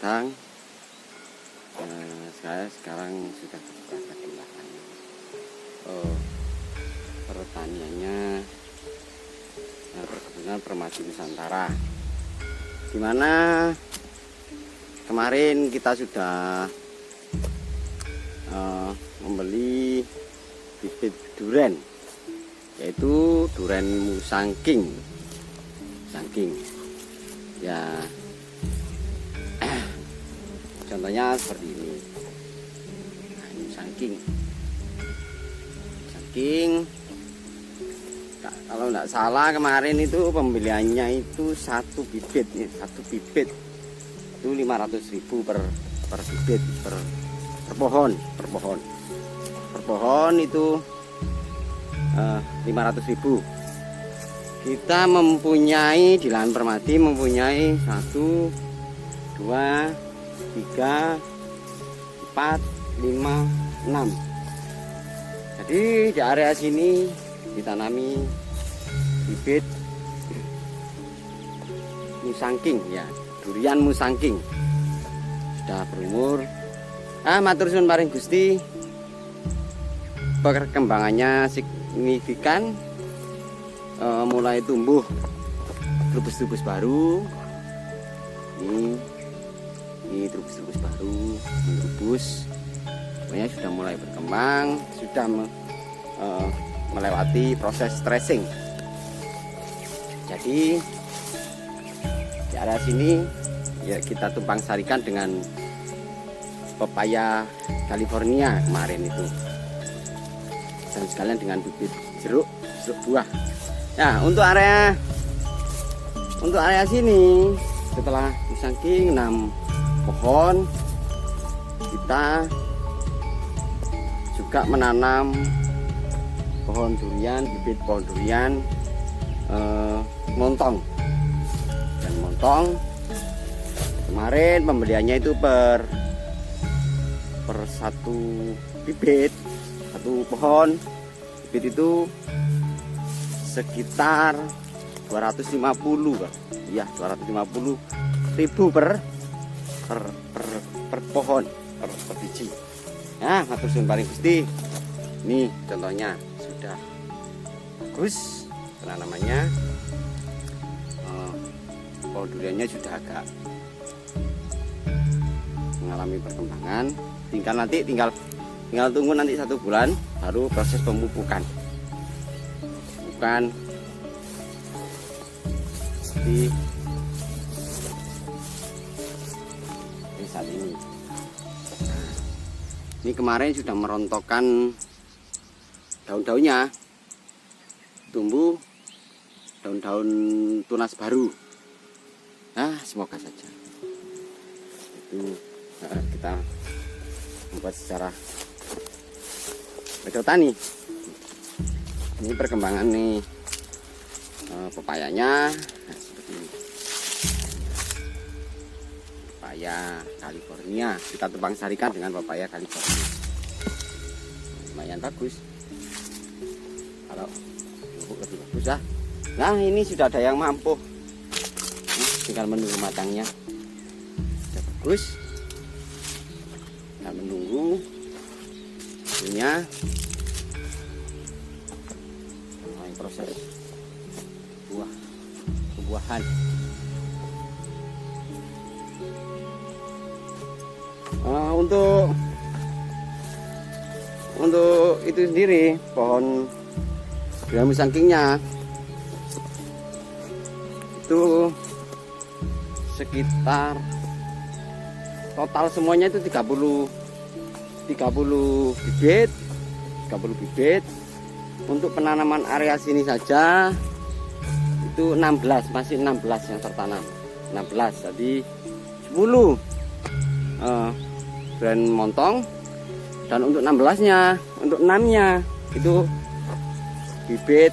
Padang. Saya sekarang sudah berada di lahan pertaniannya perkebunan Permati Nusantara, dimana kemarin kita sudah membeli bibit duren, yaitu duren musangking ya. Contohnya seperti ini. Nah, ini musangking. Kalau tidak salah kemarin itu pembeliannya itu satu bibit itu 500.000 per bibit per pohon itu 500.000. Kita mempunyai di lahan Permati mempunyai 1, 2, 3, 4, 5, 6. Jadi di area sini ditanami bibit musangking ya, durian musangking. Sudah berumur matur suwun paring Gusti, perkembangannya signifikan, mulai tumbuh trubus-trubus baru. Ini trubus-trubus baru mentrubus, pokoknya sudah mulai berkembang, sudah melewati proses stressing. Jadi di area sini ya kita tumpang sarikan dengan pepaya California kemarin itu, dan sekalian dengan bibit jeruk buah. Nah, untuk area sini setelah musangking 6 pohon, kita juga menanam pohon durian, bibit pohon durian montong. Dan montong kemarin pembeliannya itu per satu bibit, satu pohon bibit itu sekitar 250, Pak. Iya, 250.000 per pohon, per biji. Nah, matur suwun paring Gusti. Ini contohnya sudah bagus penanamannya. Pohon duriannya sudah agak mengalami perkembangan. Tinggal tunggu nanti 1 bulan baru proses pemupukan. Seperti saat ini. Nah, ini kemarin sudah merontokkan daun-daunnya, tumbuh daun-daun tunas baru. Nah, semoga saja itu kita membuat secara bertani. Ini perkembangan nih pepayanya. Nah, seperti ini. Pepaya California kita tumpang sarikan dengan pepaya California. Lumayan bagus. Kalau lebih bagus lah. Nah, ini sudah ada yang mampu. Tinggal menunggu matangnya. Sudah bagus. Kita menunggu hasilnya. Mulai proses buah-buahan. Untuk itu sendiri pohon durian musangkingnya itu sekitar total semuanya itu 30 bibit. Untuk penanaman area sini saja itu 16, masih 16 yang tertanam. 16, jadi 10 durian montong. Dan untuk 16-nya, untuk 6-nya itu bibit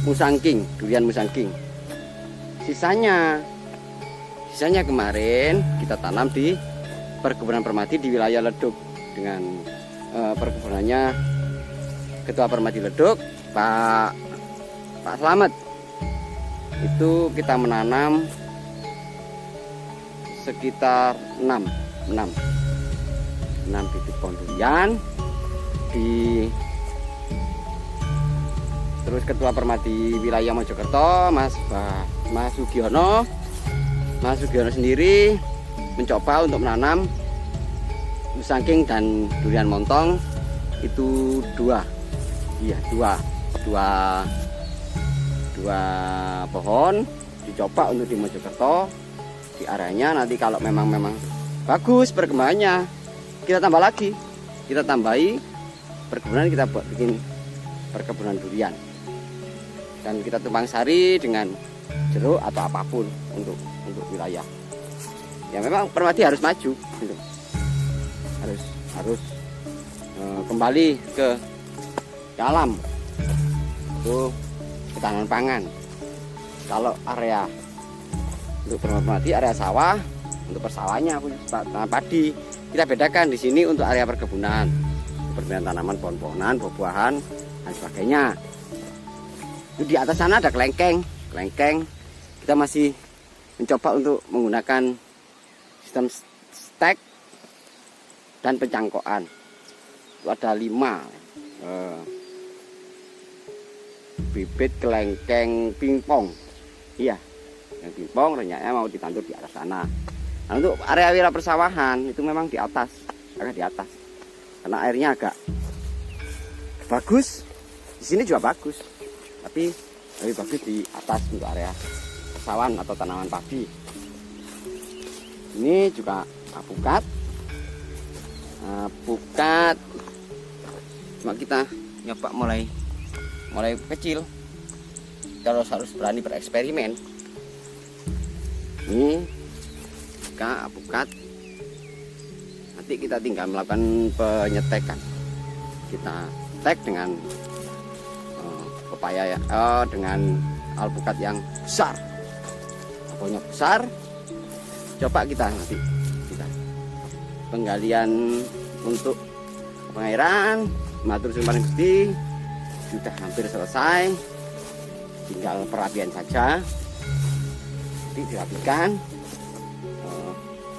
musangking, durian musangking. Sisanya kemarin kita tanam di perkebunan Permati di wilayah Leduk dengan perkebunannya Ketua Permati Leduk, Pak Slamet. itu kita menanam sekitar 6 bibit pohon durian di terus Ketua Permadi Wilayah Mojokerto Mas Sugiono sendiri mencoba untuk menanam musangking dan durian montong itu dua pohon dicoba untuk di Mojokerto. Di areanya nanti kalau memang bagus perkembangannya, kita tambah lagi, kita tambahi perkebunan, kita buat bikin perkebunan durian dan kita tumpang sari dengan jeruk atau apapun untuk wilayah. Ya memang Permadi harus maju gitu. harus kembali ke alam itu ketahanan pangan. Kalau area untuk Permadi area sawah, untuk persawahannya tanam padi, kita bedakan di sini untuk area perkebunan tanaman pohon-pohonan, buah-buahan dan sebagainya. Itu di atas sana ada kelengkeng. Kita masih mencoba untuk menggunakan sistem stek dan pencangkokan. Itu ada 5 bibit kelengkeng pingpong. Iya, yang pingpong renyahnya mau ditandur di atas sana. Nah, untuk area wilayah persawahan itu memang di atas, agak di atas. Karena airnya agak bagus. Di sini juga bagus. Tapi lebih bagus di atas untuk area persawahan atau tanaman padi. Ini juga alpukat. Cuma kita nyoba mulai kecil. Kita harus berani bereksperimen. Ini alpukat. Nanti kita tinggal melakukan penyetekan. Kita tek dengan pepaya ya, dengan alpukat yang besar. Pokoknya besar. Coba kita nanti penggalian untuk pengairan Matur Suwun Paring Gusti sudah hampir selesai, tinggal perapian saja. Nanti dirapikan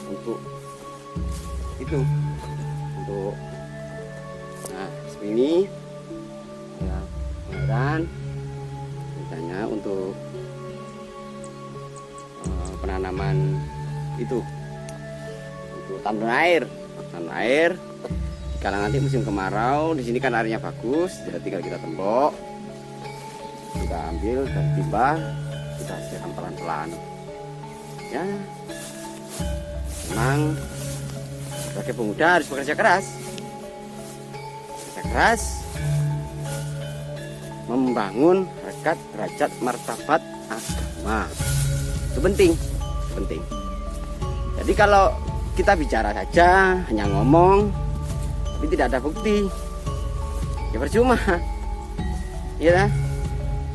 untuk seperti ini ya, pengairan misalnya untuk penanaman itu untuk tandon air. Karena nanti musim kemarau di sini kan airnya bagus, jadi tinggal kita tembok, kita ambil dan timba, kita siram pelan-pelan. Ya, memang sebagai pemuda harus bekerja keras, membangun harkat, derajat, martabat agama. Itu penting. Jadi kalau kita bicara saja, hanya ngomong, tapi tidak ada bukti, ya percuma. Ya,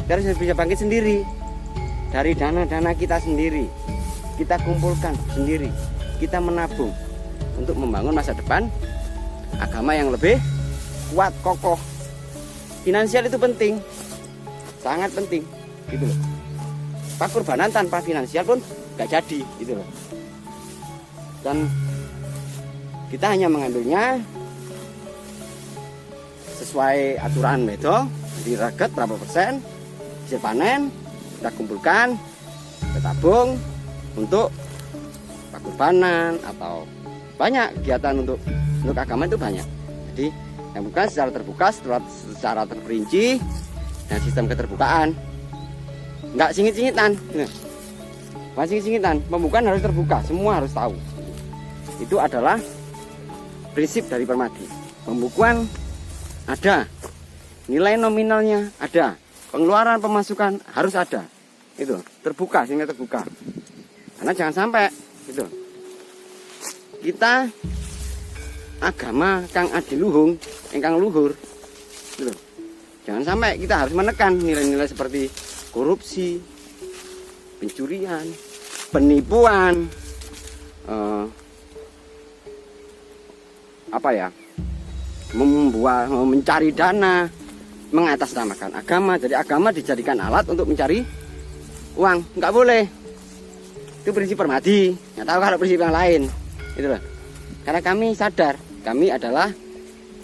kita harus bisa bangkit sendiri dari dana-dana kita sendiri. Kita kumpulkan sendiri, kita menabung untuk membangun masa depan agama yang lebih kuat, kokoh. Finansial itu penting, sangat penting, gitu loh. Pengorbanan tanpa finansial pun gak jadi, gitu loh. Dan kita hanya mengambilnya sesuai aturan medo, jadi raget berapa persen, hasil panen kita kumpulkan, kita tabung untuk pengorbanan atau banyak kegiatan untuk agama itu banyak. Jadi yang bukan secara terbuka, secara terperinci dan sistem keterbukaan, nggak singit-singitan. Pembukaan harus terbuka, semua harus tahu. Itu adalah prinsip dari Permadi. Pembukuan ada, nilai nominalnya ada, pengeluaran pemasukan harus ada. Itu terbuka, sehingga terbuka. Karena jangan sampai itu kita agama kang adiluhung, ingkang luhur. Gitu. Jangan sampai kita harus menekan nilai-nilai seperti korupsi, pencurian, penipuan, mencari dana, mengatasnamakan agama. Jadi agama dijadikan alat untuk mencari uang, nggak boleh. Itu prinsip Permadi. Nggak tahu kalau prinsip yang lain, itu loh. Karena kami sadar, kami adalah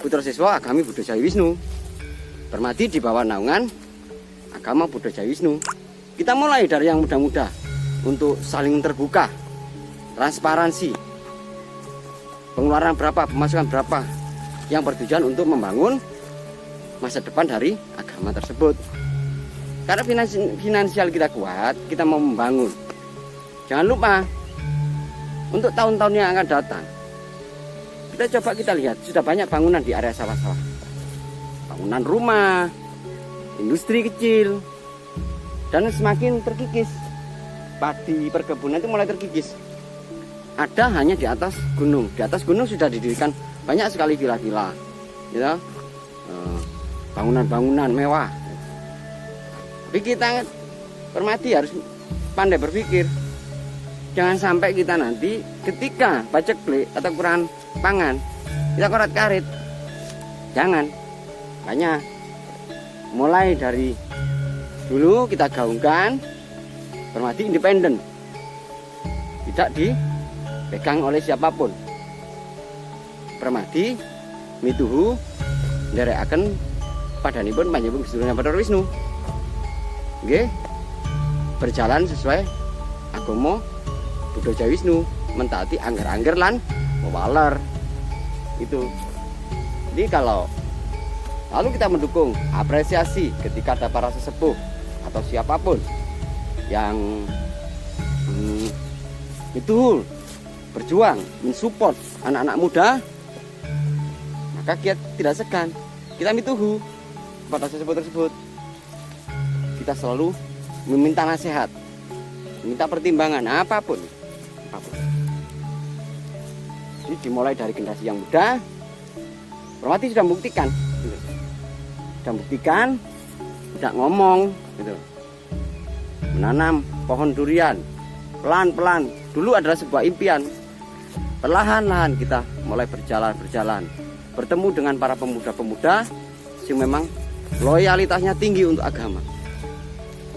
putra siswa agami Buddha Jaya Wisnu. Permadi di bawah naungan agama Buddha Jaya Wisnu. Kita mulai dari yang muda-muda untuk saling terbuka, transparansi, pengeluaran berapa, pemasukan berapa, yang bertujuan untuk membangun masa depan dari agama tersebut. Karena finansial kita kuat, kita mau membangun. Jangan lupa untuk tahun-tahun yang akan datang, kita coba kita lihat, sudah banyak bangunan di area sawah-sawah, bangunan rumah, industri kecil, dan semakin terkikis. Padi perkebunan itu mulai terkikis. Ada hanya di atas gunung. Di atas gunung sudah didirikan banyak sekali villa-villa, gitu, bangunan-bangunan mewah. Tapi kita Permadi harus pandai berpikir. Jangan sampai kita nanti ketika paceklik atau kurang pangan, kita korat-karit. Jangan. Makanya mulai dari dulu kita gaungkan Permadi independen, tidak dipegang oleh siapapun. Permadi mituhu nderekaken padanipun panjenengan Gusti Bathara Wisnu. Nggih, berjalan sesuai agama Buddha Jaya Wisnu, mentaati angger-angger lan wewaler. Itu. Jadi kalau lalu kita mendukung, apresiasi ketika ada para sesepuh atau siapapun yang itu berjuang mensupport anak-anak muda, maka kita tidak segan, kita mituhu kepada sesepuh tersebut. Kita selalu meminta nasihat, meminta pertimbangan apapun. Jadi dimulai dari generasi yang muda. Permadi sudah membuktikan, tidak ngomong, gitu. Menanam pohon durian pelan-pelan. Dulu adalah sebuah impian. Perlahan-lahan kita mulai berjalan, bertemu dengan para pemuda-pemuda yang memang loyalitasnya tinggi untuk agama.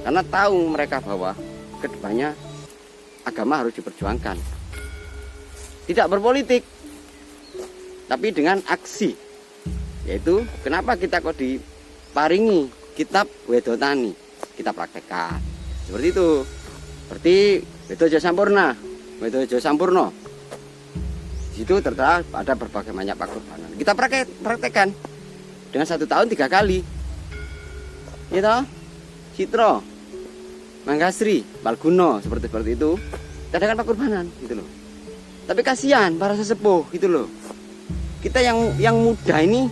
Karena tahu mereka bahwa kedepannya agama harus diperjuangkan. Tidak berpolitik, tapi dengan aksi. Yaitu kenapa kita kok diparingi kitab Wedotani, kita praktekkan. Seperti itu. Seperti Wedojo Sampurna, Wedojo Sampurno. Di situ tertera ada berbagai banyak pengorbanan. Kita praktekkan dengan 1 tahun 3 kali. Gitu. Citro, Manggasri, Palguno, seperti itu. Kita adakan pengorbanan, gitu loh. Tapi kasihan para sesepuh, gitu loh. Kita yang muda ini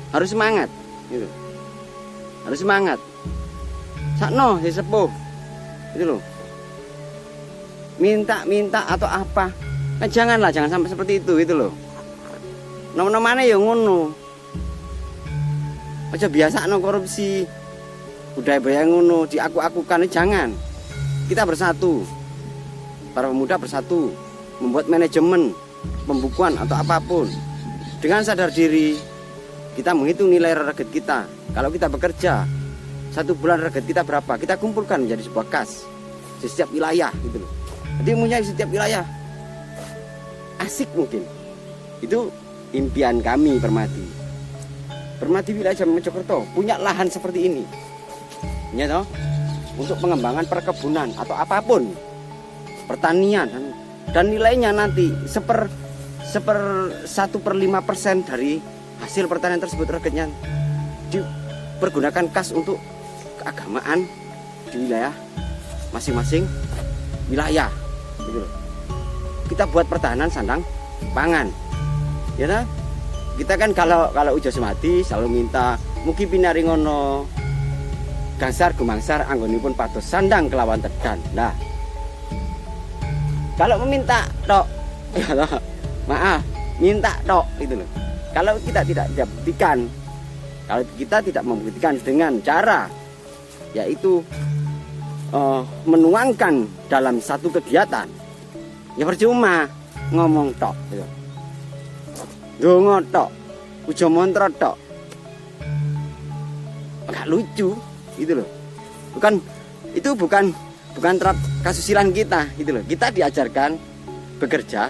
harus semangat, gitu. Harus semangat. Sakno sesepuh, gitu loh. Minta atau apa? Nah, jangan sampai seperti itu, gitu loh. Nomor-nomornya ya ngono. Aja biasa no korupsi. Budaya ngono diaku-akukan, jangan. Kita bersatu. Para pemuda bersatu, membuat manajemen pembukuan atau apapun. Dengan sadar diri, kita menghitung nilai reget kita. Kalau kita bekerja 1 bulan reget kita berapa, kita kumpulkan menjadi sebuah kas di setiap wilayah, gitu loh. Jadi punya setiap wilayah. Asik mungkin. Itu impian kami Permadi. Permadi wilayah Mojokerto punya lahan seperti ini. Ya toh? Untuk pengembangan perkebunan atau apapun. Pertanian dan nilainya nanti 1/5% dari hasil pertanian tersebut regetnya dipergunakan kas untuk keagamaan di wilayah masing-masing wilayah, gitu loh. Kita buat pertahanan sandang pangan, ya nah? Kita kan kalau Ujo Sumadi selalu minta mugi pinaringono gasar gumangsar anggonipun pados sandang kelawan tedan. Nah, kalau meminta tok, ya maaf, minta tok, itu loh. Kalau kita tidak buktikan, kalau kita tidak membuktikan dengan cara yaitu menuangkan dalam satu kegiatan, ya percuma ngomong tok, gitu. Dongo tok, ujo mantra tok, nggak lucu, gitu loh. Bukan bukan terhadap kasusilaan kita gitu loh. Kita diajarkan bekerja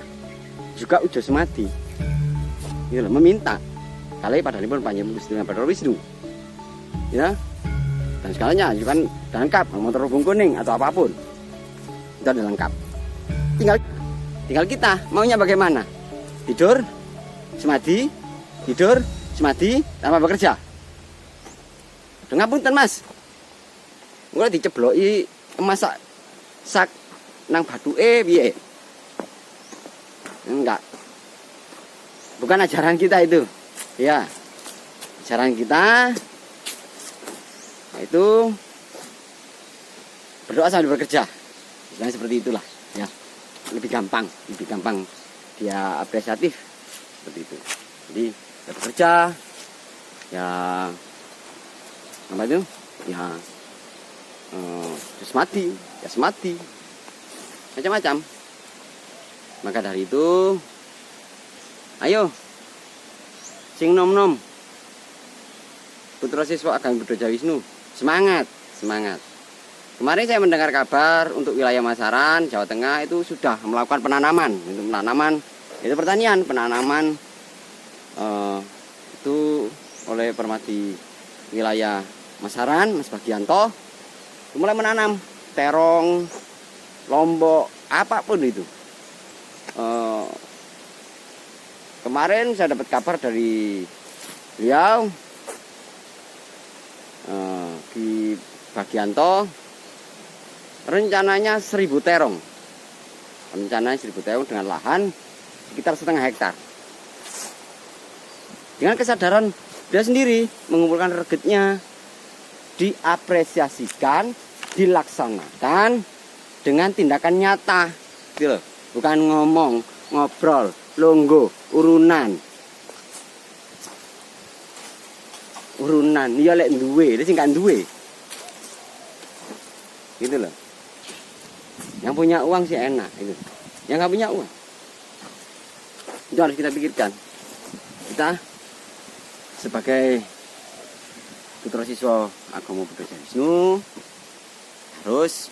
juga ujo semadi gitu loh, meminta kali padahal panjenengan Gusti Bathara Wisnu ya, dan segalanya juga kan udah lengkap, motor hubung kuning atau apapun itu udah lengkap. Tinggal kita maunya bagaimana, tidur semadi tanpa bekerja. Ngapunten Mas, gue dicebloki masak sak nang bathuke piye? Enggak. Bukan ajaran kita itu. Ya. Ajaran kita itu berdoa sambil bekerja. Istilahnya seperti itulah, ya. Lebih gampang dia apresiatif seperti itu. Jadi ya bekerja ya apa itu? Ya semadi, macam-macam. Maka dari itu, ayo, sing nom-nom, putra siswa Ageng Buddha Wisnu, semangat. Kemarin saya mendengar kabar untuk wilayah Masaran, Jawa Tengah itu sudah melakukan penanaman, itu pertanian, penanaman itu oleh Permadi wilayah Masaran, Mas Bagianto. Mulai menanam terong, lombok, apapun itu. Kemarin saya dapat kabar dari beliau di Bagianto, rencananya 1000 terong. Rencananya 1000 terong dengan lahan sekitar setengah hektar. Dengan kesadaran dia sendiri mengumpulkan regetnya, diapresiasikan, dilaksanakan dengan tindakan nyata, gitu loh. Bukan ngomong, ngobrol, longgo, urunan, iya lek duwe, dia sing kan duwe, gitu loh. Yang punya uang sih enak, itu. Yang nggak punya uang, itu harus kita pikirkan. Kita sebagai putra siswa Agama Buddha Wisnu harus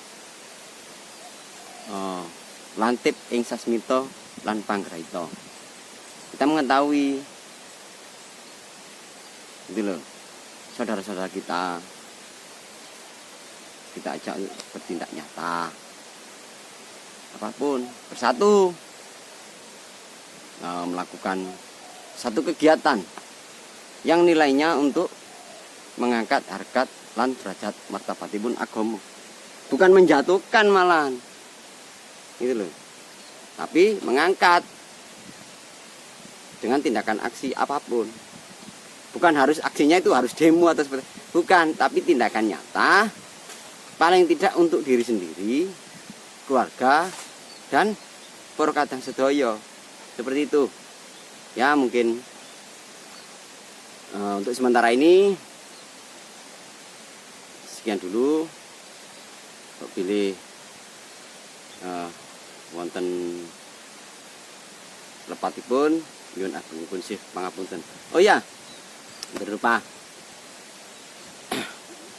lantip ing sasmita lan panggraita. Kita mengetahui itu loh, saudara-saudara kita ajak bertindak nyata, apapun bersatu, melakukan satu kegiatan yang nilainya untuk mengangkat harkat lan derajat martabatipun agama, bukan menjatuhkan malahan, gitu loh, tapi mengangkat dengan tindakan aksi apapun. Bukan harus aksinya itu harus demo atau seperti, bukan, tapi tindakan nyata, paling tidak untuk diri sendiri, keluarga, dan para kadang sedaya, seperti itu ya. Mungkin untuk sementara ini sekian dulu. Pilih wonten lepatipun nyuwun agungipun sih pangapunten. Oh ya, berupa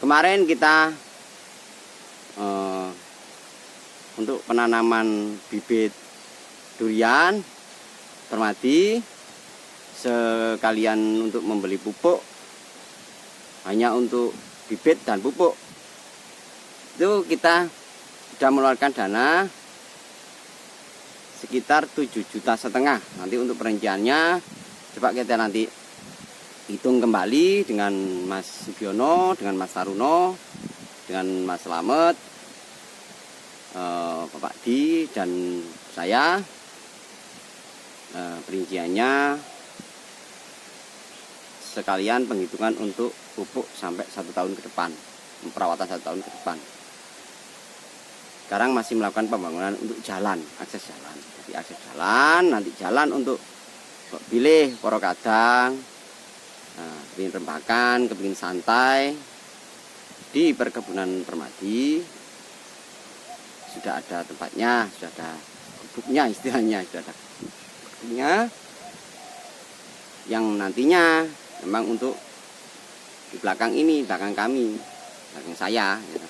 kemarin kita untuk penanaman bibit durian Permadi, sekalian untuk membeli pupuk, hanya untuk bibit dan pupuk itu kita sudah mengeluarkan dana sekitar 7,5 juta. Nanti untuk perinciannya coba kita nanti hitung kembali dengan Mas Sugiono, dengan Mas Taruno, dengan Mas Slamet, Bapak Di, dan saya. Perinciannya sekalian penghitungan untuk pupuk sampai 1 tahun ke depan, perawatan 1 tahun ke depan. Sekarang masih melakukan pembangunan untuk jalan, akses jalan. Jadi akses jalan, nanti jalan untuk pilih poro kadang, kepingin rempakan, kepingin santai. Di perkebunan Permadi sudah ada tempatnya, sudah ada gubuknya, istilahnya sudah ada gubuknya, yang nantinya memang untuk di belakang ini, belakang kami, belakang saya gitu.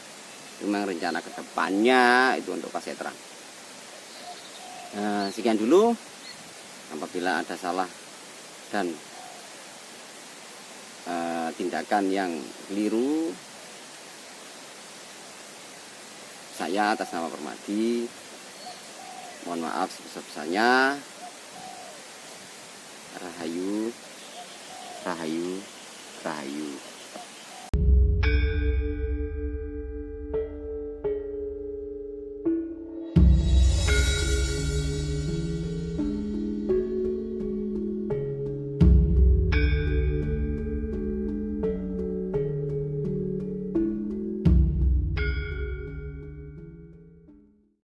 memang rencana kedepannya itu untuk Pasetra. Nah, sekian dulu. Apabila ada salah dan tindakan yang keliru, saya atas nama Permadi mohon maaf sebesar-besarnya. Rahayu, rahayu, rahayu.